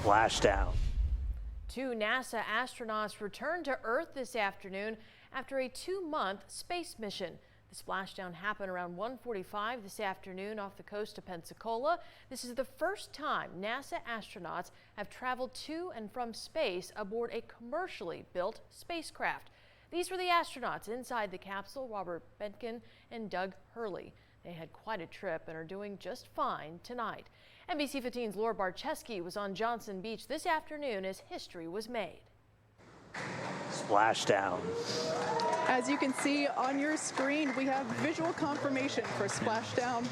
Splashdown. Two NASA astronauts returned to Earth this afternoon after a 2-month space mission. The splashdown happened around 1:45 this afternoon off the coast of Pensacola. This is the first time NASA astronauts have traveled to and from space aboard a commercially built spacecraft. These were the astronauts inside the capsule, Robert Benkin and Doug Hurley. They had quite a trip and are doing just fine tonight. NBC 15's Laura Barcheski was on Johnson Beach this afternoon as history was made. Splashdown. As you can see on your screen, we have visual confirmation for Splashdown.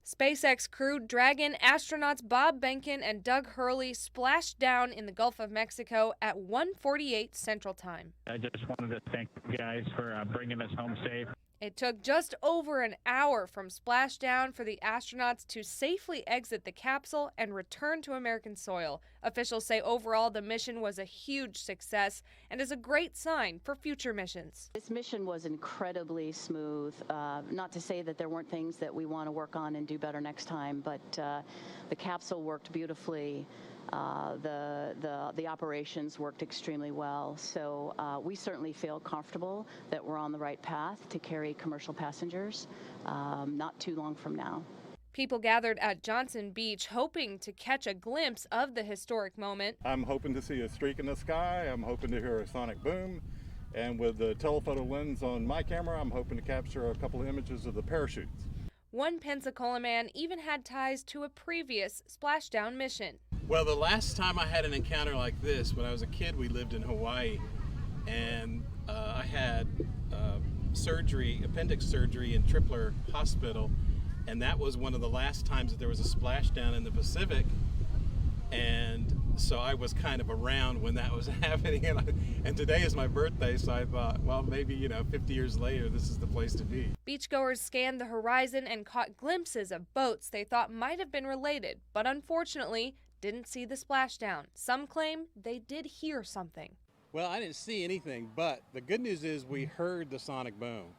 SpaceX crew Dragon astronauts Bob Behnken and Doug Hurley splashed down in the Gulf of Mexico at 1:48 Central Time. I just wanted to thank you guys for bringing us home safe. It took just over an hour from splashdown for the astronauts to safely exit the capsule and return to American soil. Officials say overall the mission was a huge success and is a great sign for future missions. This mission was incredibly smooth. Not to say that there weren't things that we want to work on and do better next time, but the capsule worked beautifully. The operations worked extremely well. So we certainly feel comfortable that we're on the right path to carry commercial passengers not too long from now. People gathered at Johnson Beach hoping to catch a glimpse of the historic moment. I'm hoping to see a streak in the sky. I'm hoping to hear a sonic boom. And with the telephoto lens on my camera, I'm hoping to capture a couple of images of the parachutes. One Pensacola man even had ties to a previous splashdown mission. Well, the last time I had an encounter like this, when I was a kid, we lived in Hawaii, and I had surgery, appendix surgery in Tripler Hospital, and that was one of the last times that there was a splashdown in the Pacific, and so I was kind of around when that was happening, and today is my birthday, so I thought, well, maybe, 50 years later, this is the place to be. Beachgoers scanned the horizon and caught glimpses of boats they thought might have been related, but unfortunately, didn't see the splashdown. Some claim they did hear something. Well, I didn't see anything, but the good news is we heard the sonic boom.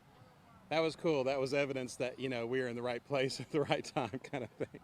That was cool. That was evidence that, we were in the right place at the right time kind of thing.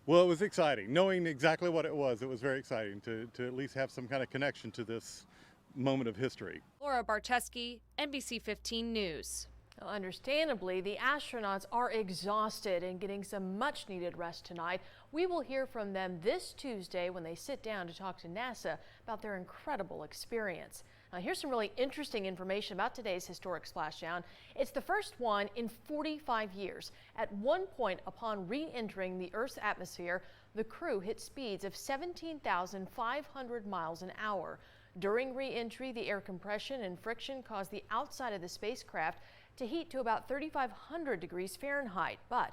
Well, it was exciting. Knowing exactly what it was very exciting to at least have some kind of connection to this moment of history. Laura Barcheski, NBC 15 News. Well, understandably, the astronauts are exhausted and getting some much needed rest tonight. We will hear from them this Tuesday when they sit down to talk to NASA about their incredible experience. Now, here's some really interesting information about today's historic splashdown. It's the first one in 45 years. At one point upon re-entering the Earth's atmosphere, the crew hit speeds of 17,500 miles an hour. During re-entry, the air compression and friction caused the outside of the spacecraft to heat to about 3,500 degrees Fahrenheit, but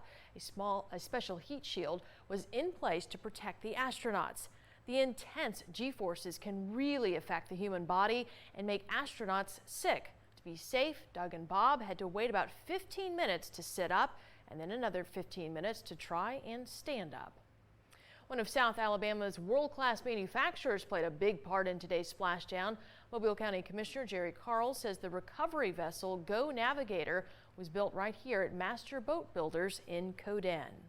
a special heat shield was in place to protect the astronauts. The intense G-forces can really affect the human body and make astronauts sick. To be safe, Doug and Bob had to wait about 15 minutes to sit up and then another 15 minutes to try and stand up. One of South Alabama's world-class manufacturers played a big part in today's splashdown. Mobile County Commissioner Jerry Carl says the recovery vessel Go Navigator was built right here at Master Boat Builders in Coden.